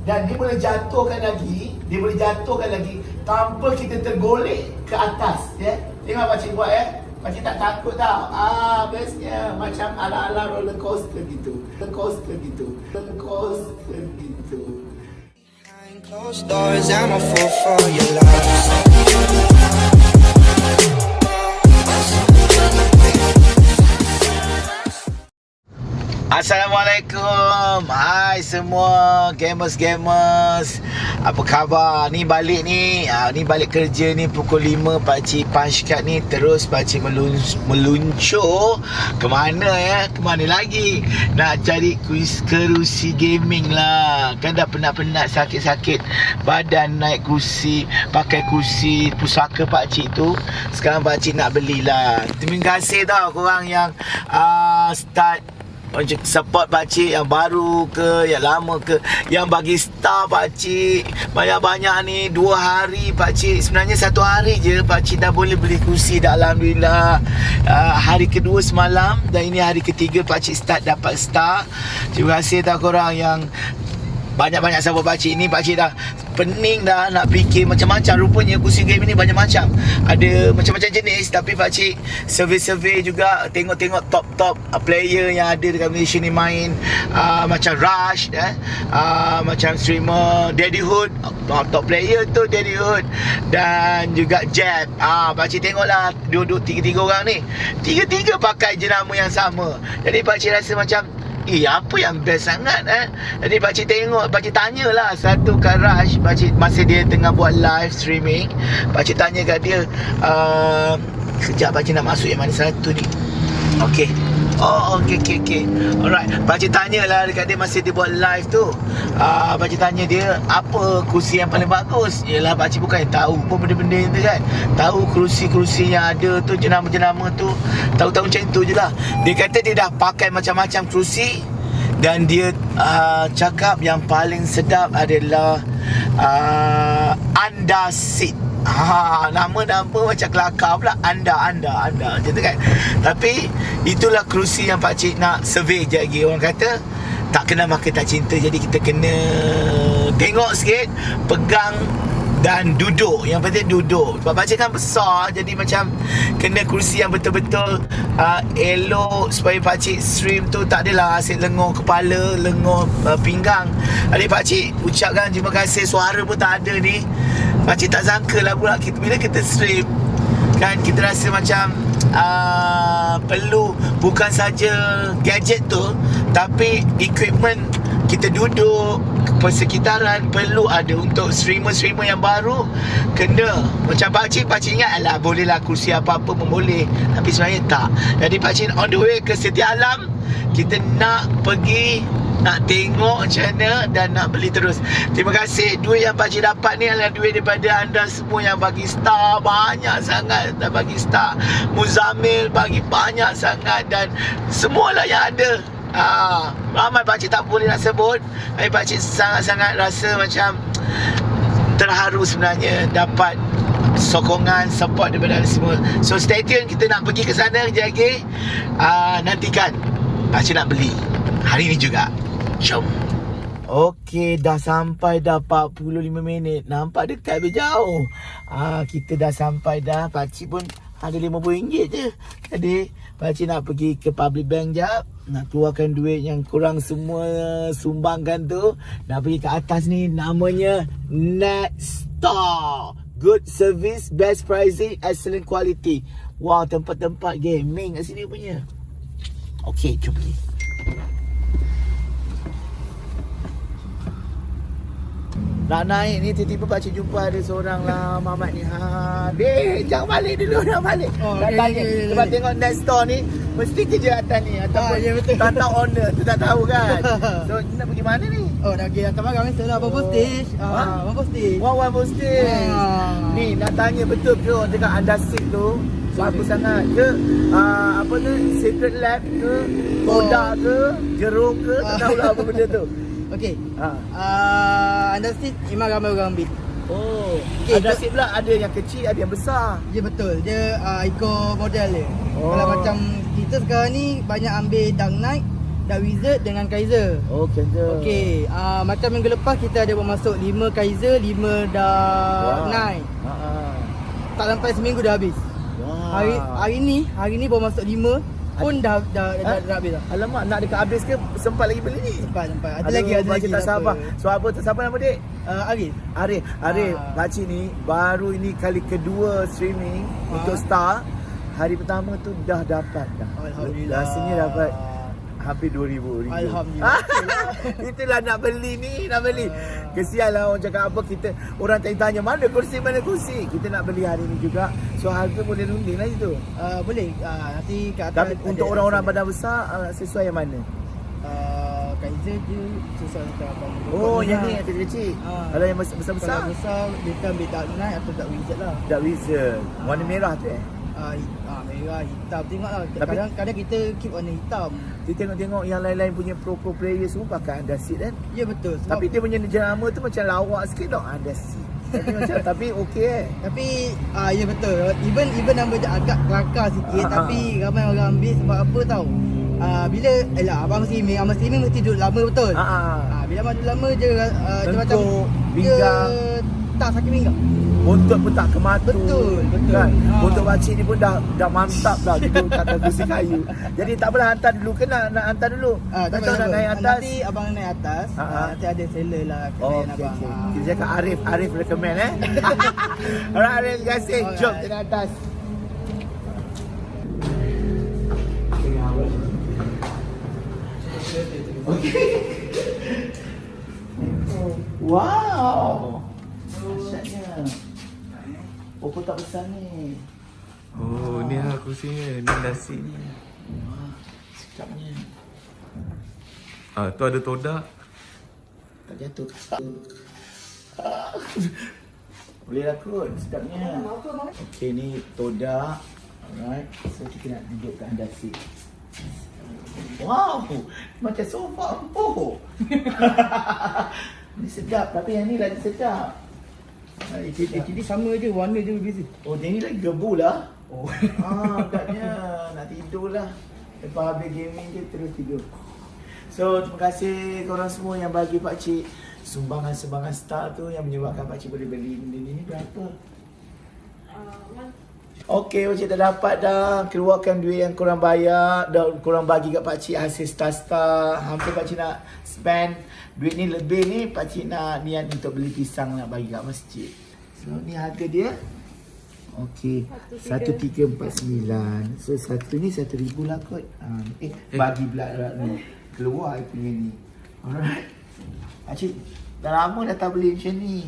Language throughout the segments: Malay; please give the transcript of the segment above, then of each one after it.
Dan dia boleh jatuhkan lagi. Dia boleh jatuhkan lagi tanpa kita tergolek ke atas, ya. Tengok pakcik buat, ya. Pakcik tak takut tau. Bestnya macam ala-ala roller coaster gitu. Roller coaster gitu. Roller coaster gitu. Behind closed doors, I'm a fool for your love. Assalamualaikum. Hai semua gamers. Apa khabar? Ni balik ni. Ni balik kerja ni pukul 5 pakcik punch card ni. Terus pakcik meluncur ke mana ya? Ke mana lagi? Nak cari kerusi gaming lah. Kan dah penat-penat sakit-sakit badan naik kursi, pakai kursi pusaka pakcik tu. Sekarang pakcik nak belilah. Terima kasih tau korang yang start support pakcik, yang baru ke, yang lama ke, yang bagi star pakcik banyak-banyak ni. 2 hari pakcik, sebenarnya 1 hari je pakcik dah boleh beli kursi dah, Alhamdulillah. Hari kedua semalam dan ini hari ketiga pakcik start dapat star. Terima kasih tak korang yang banyak-banyak support pakcik ni. Pakcik dah pening dah nak fikir macam-macam. Rupanya kursi game ni banyak macam. Ada macam-macam jenis. Tapi pakcik survey juga, tengok-tengok top-top player yang ada dekat Malaysia ni main. Macam Rush, macam streamer Daddy Hood, top player tu Daddy Hood. Dan juga Jab. Pakcik tengoklah duduk 3-3 orang ni, 3-3 pakai jenama yang sama. Jadi pakcik rasa macam apa yang best sangat Jadi pakcik tengok, pakcik tanyalah satu kat Rush. Pakcik masa dia tengah buat live streaming, pakcik tanya kat dia, sekejap pakcik nak masuk yang mana satu ni. Okay. Okay. Alright. Pakcik tanyalah dekat dia masa dia buat live tu. Pakcik tanya dia, apa kursi yang paling bagus? Yelah, pakcik bukan tahu pun benda-benda tu kan. Tahu kerusi-kerusi yang ada tu, jenama-jenama tu, tahu-tahu macam tu je lah. Dia kata dia dah pakai macam-macam kerusi. Dan dia cakap yang paling sedap adalah Anda Seat. Nama-nama macam kelakar pula. Anda macam tu kan. Tapi itulah kerusi yang pakcik nak survey je lagi. Orang kata tak kenal maka tak cinta. Jadi kita kena tengok sikit, pegang dan duduk. Yang penting duduk. Sebab pakcik kan besar, jadi macam kena kerusi yang betul-betul elok, supaya pakcik stream tu tak adalah asyik lengur kepala, lengur pinggang. Jadi pakcik ucapkan terima kasih. Suara pun tak ada ni. Pakcik tak sangka lah pula bila kita stream kan, kita rasa macam perlu bukan saja gadget tu, tapi equipment kita duduk, persekitaran perlu ada. Untuk streamer-streamer yang baru, kena macam pakcik ingat alah bolehlah kursi apa-apa pun boleh, tapi sebenarnya tak. Jadi pakcik on the way ke Setia Alam. Kita nak pergi, nak tengok macam mana dan nak beli terus. Terima kasih. Duit yang pakcik dapat ni adalah duit daripada anda semua yang bagi star. Banyak sangat dah bagi star. Muzamil bagi banyak sangat. Dan semualah yang ada. Ramai pakcik tak boleh nak sebut. Tapi pakcik sangat-sangat rasa macam terharu sebenarnya dapat sokongan, support daripada anda semua. So stay tune. Kita nak pergi ke sana kejap lagi. Nantikan pakcik nak beli hari ni juga. Jom. Okey, dah sampai dah 45 minit. Nampak dekat lebih jauh. Kita dah sampai dah. Pakcik pun ada RM50 je. Jadi pakcik nak pergi ke public bank jap, nak keluarkan duit yang korang semua sumbangkan tu. Nak pergi ke atas ni, namanya Netstar. Good service, best pricing, excellent quality. Wow, tempat-tempat gaming kat sini punya. Okey, jom pergi. Nak naik ni, tiba-tiba pakcik jumpa ada seorang lah Mamat ni. Dek, jangan balik dulu, nak balik. Sebab tengok Netstar ni mesti kerja atas ni. Ataupun betul. Tak tahu owner tu, tak tahu kan. So nak pergi mana ni? Nak pergi atas barang biasa lah. Bumper stage. Bumper stage. Bumper stage. Ni nak tanya betul ke dekat Anda Seat tu bagus sangat ke? Apa tu, Secret Lab ke, Koda ke, Jeruk ke, tak tahulah apa benda tu. Okey. Anda Seat memang ramai orang ambil. Okay, Anda Seat pula ada yang kecil, ada yang besar. Ya betul. Dia ikut model dia. Kalau macam kita sekarang ni banyak ambil Dark Knight, Dark Wizard dengan Kaiser. Oh, Kaiser. Okey, macam minggu lepas kita ada bermasuk 5 Kaiser, 5 Dark Knight. Tak sampai seminggu dah habis. Hari ni baru masuk 5 pun dah habis dah. Alamak, nak dekat habis ke sempat lagi beli ni? Sempat. Ada Aduh, lagi pakcik tak sabar. So apa tak sabar nama dik? Arif. Arif, pakcik ni baru ini kali kedua streaming untuk Star. Hari pertama tu dah dapat dah. Alhamdulillah. Rasanya dapat hampir RM2,000. Alhamdulillah. Itulah nak beli ni, nak beli. Kesian lah orang cakap apa, orang tanya mana kursi. Kita nak beli hari ni juga. So harga boleh runding lah itu. Boleh. Nanti kat atas. Tapi untuk orang-orang badan besar sesuai yang mana? Kaiser je sesuai dengan abang. Oh, yang ni yang kecil-kecil. Kalau yang besar-besar? Kalau besar dia kan Dark Knight atau Dark Wizard lah. Dark Wizard. Warna merah tu Merah, hitam, tengoklah. Tapi- Kadang kita keep warna hitam. Dia tengok-tengok yang lain-lain punya pro player semua pakai Andasit kan. Ya betul. Sebab Tapi dia punya jenama tu macam lawak sikit tau, Andasit. Tapi okey Tapi ya betul. Even nama dia agak kelakar sikit tapi ramai orang ambil sebab apa tahu. Bila abang streaming mesti duduk lama betul. Bila abang duduk lama je dia macam Tengkuk, pinggang. dia tak sakit pinggang. Bontot pun tak kematu. Betul. Kan? Bontot pakcik ni pun dah mantap dah duduk kat kursi kayu. Jadi tak apalah, hantar dulu ke nak hantar dulu. Tak tahu nak naik atas. Nanti abang naik atas. Nanti ada seller lah Oh, kena okey, abang. okey. Kita cakap Arif recommend Alright Arif, terima kasih. Alright. Jom kita naik atas. Wow. Asyiknya. Pokok tak besar ni. Oh, ni lah kursinya. Ni nasi ni. Wah, sedapnya. Tu ada todak. Tak jatuh ke? Boleh lah kot, sedapnya. Okey, ni todak. Alright, so kita nak duduk kat Andasi. Wow, macam sofa empuk. Ni sedap, tapi yang ni lagi sedap. Jadi sama je, warna je berbeza. Oh, dia ni lagi gebu lah. Oh. Agaknya nak tidur lah. Lepas habis gaming je terus tidur. So, terima kasih korang semua yang bagi pakcik sumbangan-sumbangan Star tu yang menyebabkan pakcik boleh beli benda ni. Ni berapa? Okey, pakcik dah dapat dah. Keluarkan duit yang korang bayar. Dah korang bagi kat pakcik hasil Star. Hampir pakcik nak spend duit ni lebih ni. Pakcik nak niat untuk beli pisang nak bagi kat masjid. So, ni harga dia. Okey, 1349. So, satu ni 1,000 lah kot. Bagi pula ni. Keluar I punya ni. Alright. Pakcik, dah lama dah tak beli macam ni.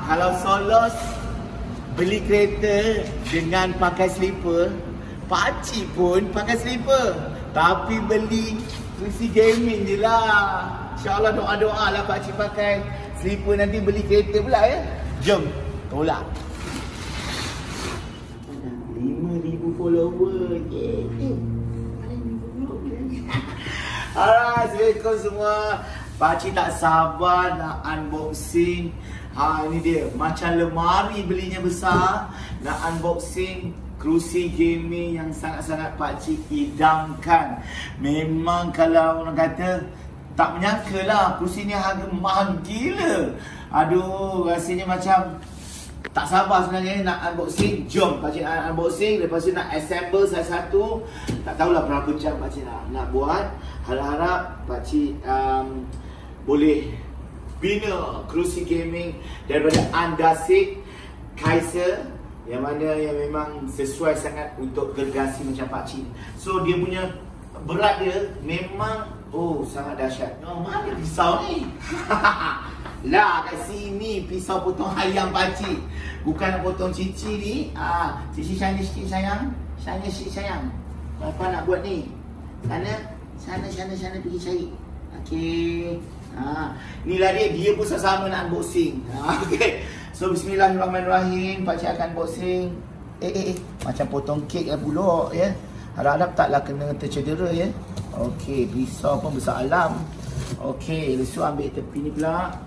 Kalau solos beli kereta dengan pakai slipper, pakcik pun pakai slipper. Tapi beli kursi gaming je lah. InsyaAllah doa-doa lah pakcik pakai slipper nanti beli kereta pula ya. Jom, tolak. 5,000 follower. Alright, Assalamualaikum semua. Pakcik tak sabar nak unboxing. Ini dia, macam lemari belinya besar. Nak unboxing kerusi gaming yang sangat-sangat pakcik idamkan. Memang kalau orang kata, tak menyangka lah kerusi ni harga mahal gila. Aduh, rasanya macam tak sabar sebenarnya nak unboxing. Jom pakcik unboxing. Lepas tu nak assemble satu-satu. Tak tahulah berapa jam pakcik nak buat. Harap-harap pakcik boleh bina kerusi gaming daripada Andasit Kaiser yang mana yang memang sesuai sangat untuk gergasi macam pakcik. So dia punya berat dia memang sangat dahsyat. Mana pisau ni? Lah kat sini pisau potong ayam pakcik. Bukan nak potong cici ni. Cici shiny sikit sayang. Shiny sikit sayang. Apa nak buat ni? Sana Sana pergi cari. Okey. Inilah dia pun sama nak unboxing. Okey. So bismillahirrahmanirrahim. Pakcik akan unboxing. Macam potong kek lah pula ya. Harap-harap taklah kena tercedera ya. Okey, pisau pun besar alam. Okey, lepas tu ambil tepi ni pula.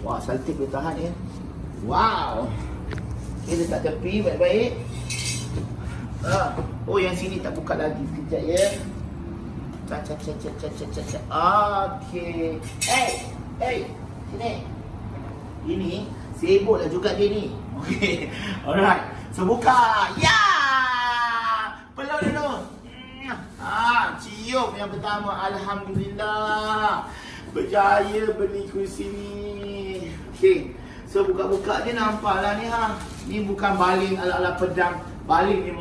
Wah, saltik boleh tahan ya. Wow. Okey, letak tepi baik-baik. Oh, yang sini tak buka lagi. Sekejap ya. Cak. Okey. Sini. Ini sibuk lah juga dia ni. Okey. Alright. So buka. Ya. Peluk dulu. Cium yang pertama. Alhamdulillah. Berjaya beli kursi ni. Okey. So buka-buka dia nampaklah ni Ni bukan baling ala-ala pedang. Baling ni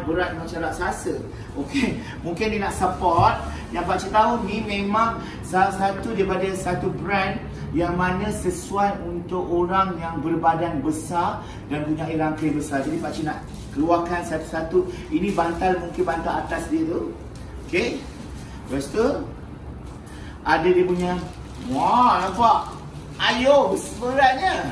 berat macam raksasa. Okey. Mungkin dia nak support. Yang pakcik tahu ni memang salah satu daripada satu brand yang mana sesuai untuk orang yang berbadan besar dan punya rangkai besar. Jadi pakcik nak keluarkan satu-satu. Ini bantal, mungkin bantal atas dia tu. Okey. Lepas tu ada dia punya. Wah, nampak. Ayo, beratnya.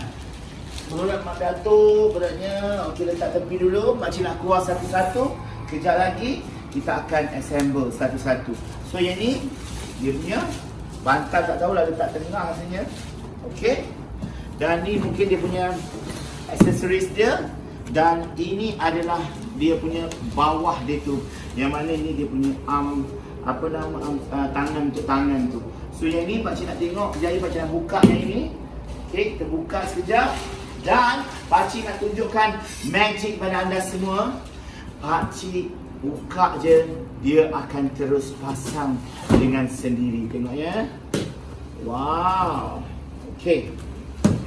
Berat Mak Datuk, beratnya. Okey, letak tepi dulu. Pakcik nak keluar satu-satu. Kejap lagi kita akan assemble satu-satu. So yang ni dia punya bantal, tak tahulah letak tengah rasanya. Okey. Dan ni mungkin dia punya accessories dia. Dan ini adalah dia punya bawah dia tu. Yang mana ini dia punya tangan untuk tangan tu. So yang ni pakcik nak tengok. Jadi pakcik nak buka yang ini. Okey, kita buka sekejap. Dan pakcik nak tunjukkan magic pada anda semua. Pakcik buka je, dia akan terus pasang dengan sendiri. Tengok ya. Wow. Okey.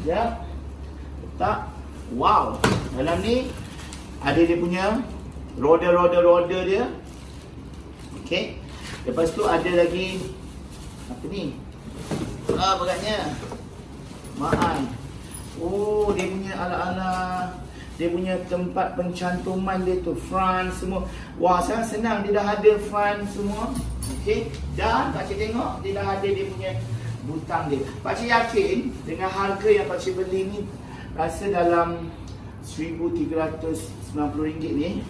Ya. Letak. Wow. Dalam ni ada dia punya roda dia. Okey. Lepas tu ada lagi apa ni? Beratnya. Oh, dia punya ala-ala, dia punya tempat pencantuman dia tu, front semua. Wah, sangat senang, dia dah ada front semua. Okey. Dan pakcik tengok, dia dah ada dia punya butang dia. Pakcik yakin dengan harga yang pakcik beli ni rasa dalam RM1,390 ni.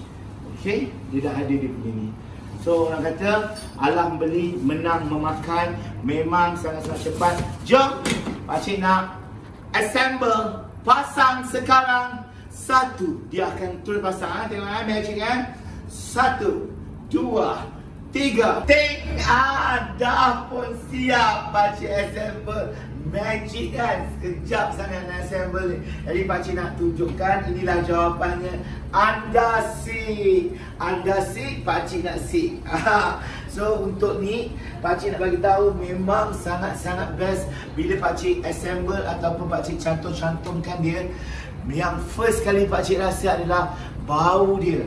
Okey, dia dah ada dia punya ni. So orang kata alam beli menang memakan, memang sangat-sangat cepat. Jom pakcik nak assemble, pasang sekarang. Satu, dia akan terus pasang. Tengok magic kan. 1, 2, 3. Dah pun siap pakcik assemble. Magic kan. Sekejap sangat nak assemble ni. Jadi pakcik nak tunjukkan. Inilah jawapannya. Anda sik. Pakcik nak sik. So untuk ni pakcik nak bagi tahu memang sangat-sangat best bila pakcik assemble ataupun pakcik cantum-cantumkan dia. Yang first kali pakcik rasa adalah bau dia.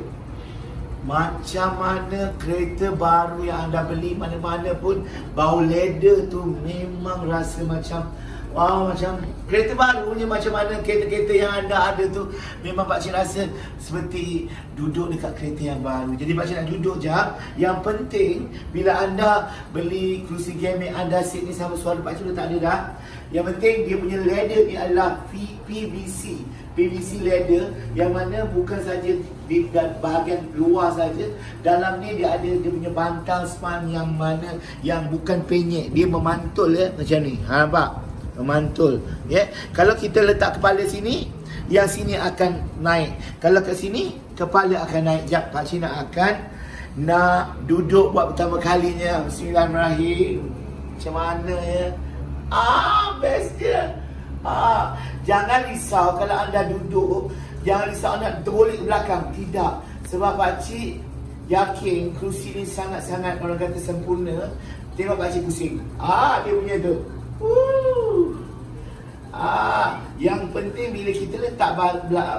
Macam mana kereta baru yang anda beli mana-mana pun, bau leather tu memang rasa macam wow, macam kereta baru punya. Macam mana kereta-kereta yang anda ada tu, memang pakcik rasa seperti duduk dekat kereta yang baru. Jadi pakcik nak duduk je. Yang penting bila anda beli kerusi gaming anda seat ni, sama suara pakcik dah tak ada dah. Yang penting dia punya leather ni adalah PVC leather, yang mana bukan saja di bahagian luar saja, dalam ni dia ada dia punya bantal span yang mana yang bukan penyek, dia memantul ya, macam ni. Nampak? Memantul ya. Kalau kita letak kepala sini, yang sini akan naik. Kalau ke sini, kepala akan naik. Jap, pakcik nak duduk buat pertama kalinya. Bismillahirrahmanirrahim. Macam mana ya? Best dia. Jangan risau kalau anda duduk. Jangan risau anda tergolek ke belakang. Tidak. Sebab pakcik yakin kerusi ni sangat-sangat orang kata sempurna. Tengok pakcik pusing. Dia punya tu. Yang penting bila kita letak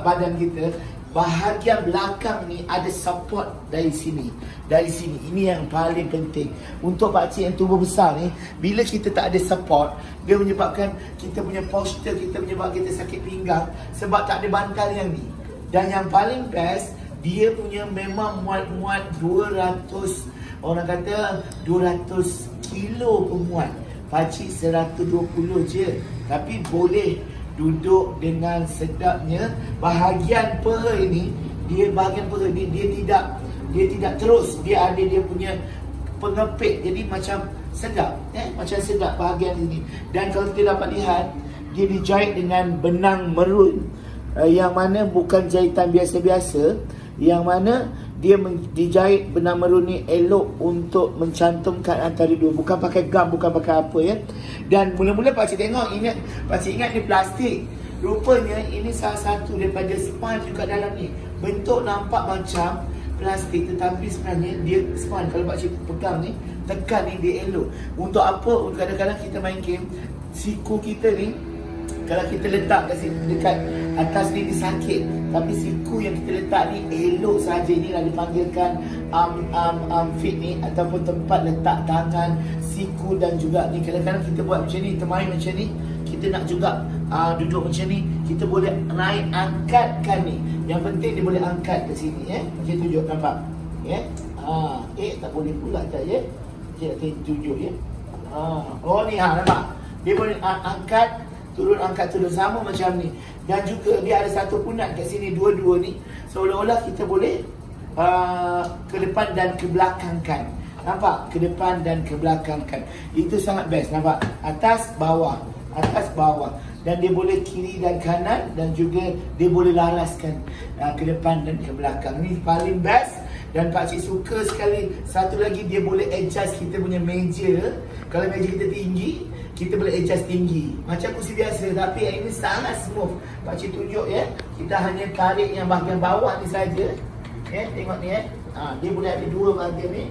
badan kita, bahagian belakang ni ada support dari sini. Ini yang paling penting. Untuk pakcik yang tubuh besar ni, bila kita tak ada support, dia menyebabkan kita punya posture, kita menyebabkan kita sakit pinggang sebab tak ada bantal yang ni. Dan yang paling best, Dia punya memang muat 200, orang kata 200 kilo pemuat. Pakcik 120 je, tapi boleh duduk dengan sedapnya. Bahagian peha ini, bahagian peha dia tidak terus, dia ada dia punya pengepit, jadi macam sedap, macam sedap bahagian ini. Dan kalau kita dapat lihat, dia dijahit dengan benang merun, yang mana bukan jahitan biasa-biasa, yang mana dia dijahit benang merun ni elok untuk mencantumkan antara dua, bukan pakai gam, bukan pakai apa ya. Dan mula-mula pakcik tengok, pakcik ingat ni plastik. Rupanya ini salah satu daripada sponge juga dalam ni. Bentuk nampak macam plastik, tetapi sebenarnya dia sponge. Kalau pakcik pegang ni, tekan ni, dia elok. Untuk apa? Kadang-kadang kita main game, siku kita ni, kalau kita letak dekat atas ni, dia sakit. Tapi siku yang kita letak ni elok saja. Inilah dipanggilkan fit ni, ataupun tempat letak tangan, siku dan juga ni. Kadang-kadang kita buat macam ni, termain macam ni, kita nak juga duduk macam ni, kita boleh naik angkatkan ni. Yang penting dia boleh angkat ke sini Macam tunjuk, nampak? Tak boleh pula tak ya. Saya nak tunjuk ya. Oh ni nampak? Dia boleh angkat turun sama macam ni. Dan juga dia ada satu punat kat sini, dua-dua ni. Seolah-olah kita boleh ke depan dan ke belakangkan. Nampak? Ke depan dan ke belakangkan. Itu sangat best, nampak? Atas, bawah. Dan dia boleh kiri dan kanan, dan juga dia boleh laraskan ke depan dan ke belakang. Ini paling best. Dan pakcik suka sekali. Satu lagi, dia boleh adjust kita punya meja. Kalau meja kita tinggi, kita boleh adjust tinggi macam kursi biasa, tapi yang ini sangat smooth. Pakcik tunjuk ya. Kita hanya tarik yang bahagian bawah ni saja. Tengok ni dia boleh ada dua bahagian ni.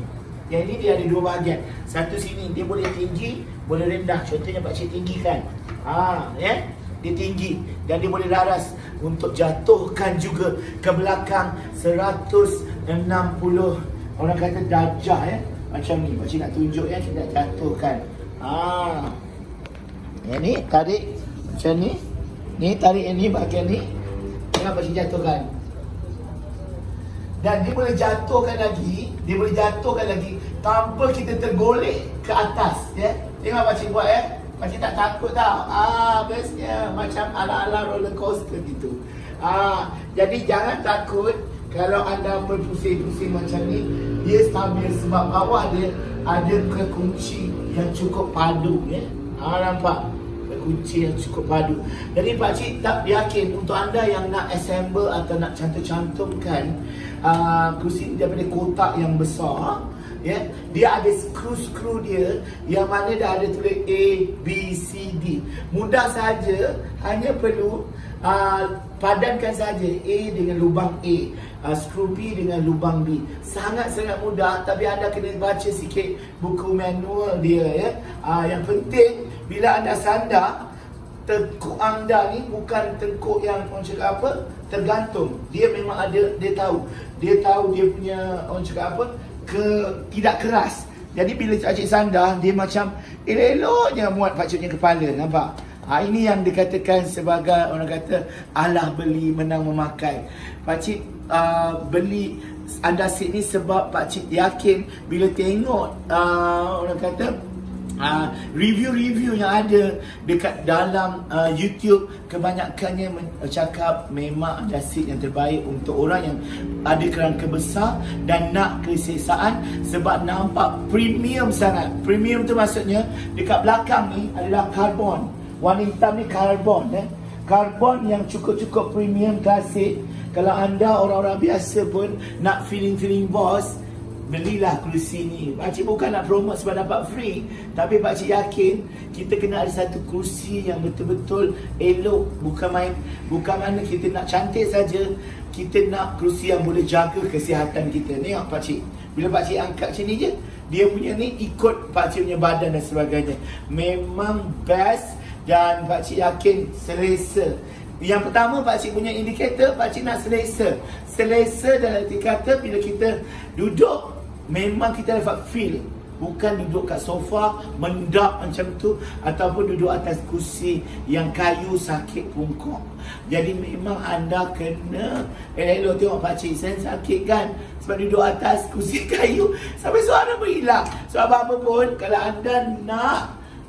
Yang ini dia ada dua bahagian. Satu sini dia boleh tinggi, boleh rendah. Contohnya pakcik tinggikan. Dia tinggi dan dia boleh laras untuk jatuhkan juga ke belakang 160, orang kata darjah macam ni. Pakcik nak tunjuk kita jatuhkan. Yang ni tarik macam ni. Ni tarik yang ni, bahagian ni. Tengok pakcik jatuhkan. Dan dia boleh jatuhkan lagi tanpa kita tergolek ke atas Tengok pakcik buat Pakcik tak takut tau. Bestnya macam ala-ala roller coaster gitu. Jadi jangan takut kalau anda berpusing-pusing macam ni. Dia stabil sebab bawah dia ada kekunci yang cukup padu nampak? Kunci yang cukup padu. Jadi pakcik tak yakin untuk anda yang nak assemble atau nak cantum-cantumkan kursi daripada kotak yang besar, dia ada skru-skru dia yang mana dah ada tulis A, B, C, D. Mudah saja, hanya perlu padankan saja A dengan lubang A, skru B dengan lubang B. Sangat-sangat mudah, tapi anda kena baca sikit buku manual dia Yang penting bila anda sandar, tengkuk anda ni bukan tengkuk yang orang cakap apa, tergantung. Dia memang ada, dia tahu dia punya orang cakap apa, tidak keras. Jadi bila pakcik sandar, dia macam elok-eloknya muat pakciknya kepala, nampak? Ini yang dikatakan sebagai, orang kata, alah beli menang memakai. Pakcik beli anda seat ni sebab pakcik yakin bila tengok orang kata review-review yang ada dekat dalam YouTube, kebanyakannya cakap memang anda seat yang terbaik untuk orang yang ada kerangka besar dan nak kesesaan, sebab nampak premium sangat. Premium tu maksudnya dekat belakang ni adalah karbon. Warna hitam ni karbon karbon yang cukup-cukup premium, klasik. Kalau anda orang-orang biasa pun nak feeling boss, belilah kerusi ni. Pakcik bukan nak promote sebab dapat free, tapi pakcik yakin kita kena ada satu kerusi yang betul-betul elok. Bukan mana kita nak cantik saja, kita nak kerusi yang boleh jaga kesihatan kita. Tengok pakcik, bila pakcik angkat macam ni je, dia punya ni ikut pakcik punya badan dan sebagainya. Memang best dan pakcik yakin selesa. Yang pertama, pakcik punya indikator, pakcik nak selesa. Selesa dalam arti kata bila kita duduk, memang kita dapat feel Bukan duduk kat sofa mendap macam tu, ataupun duduk atas kursi yang kayu sakit pungkok. Jadi memang anda kena elok tengok pakcik saya sakit kan, sebab duduk atas kursi kayu sampai suara berhilang. Sebab apa pun kalau anda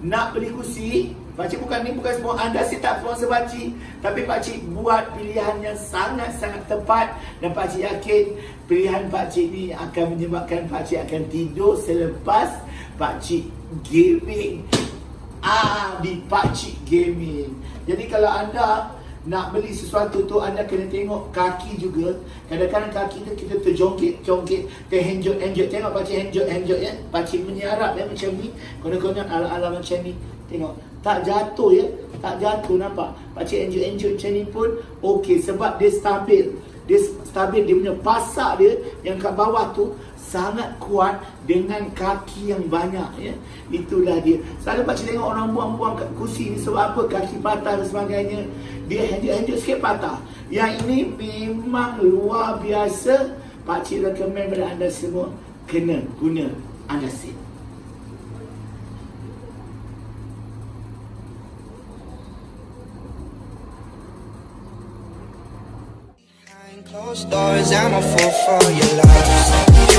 nak beli kursi, pakcik bukan semua anda set up sponsor pakcik, tapi pakcik buat pilihan yang sangat-sangat tepat, dan pakcik yakin pilihan pakcik ni akan menyebabkan pakcik akan tidur selepas pakcik gaming. Di pakcik gaming. Jadi kalau anda nak beli sesuatu tu, anda kena tengok kaki juga. Kadang-kadang kaki tu kita terjongkit, terhenjot. Tengok pakcik henjot ya. Pakcik menyarap ya macam ni. Konon-konon ala-ala macam ni. Tengok, tak jatuh ya. Tak jatuh, nampak? Pakcik henjot macam ni pun okey, sebab dia stabil. Dia punya pasak dia yang kat bawah tu sangat kuat dengan kaki yang banyak ya. Itulah dia. Selalu pakcik tengok orang buang-buang kat kursi ni sebab apa? Kaki patah dan sebagainya. Dia henjot sikit patah. Yang ini memang luar biasa. Pakcik recommend kepada anda semua kena guna Anda Seat. Behind closed doors, I'm a fool for your love.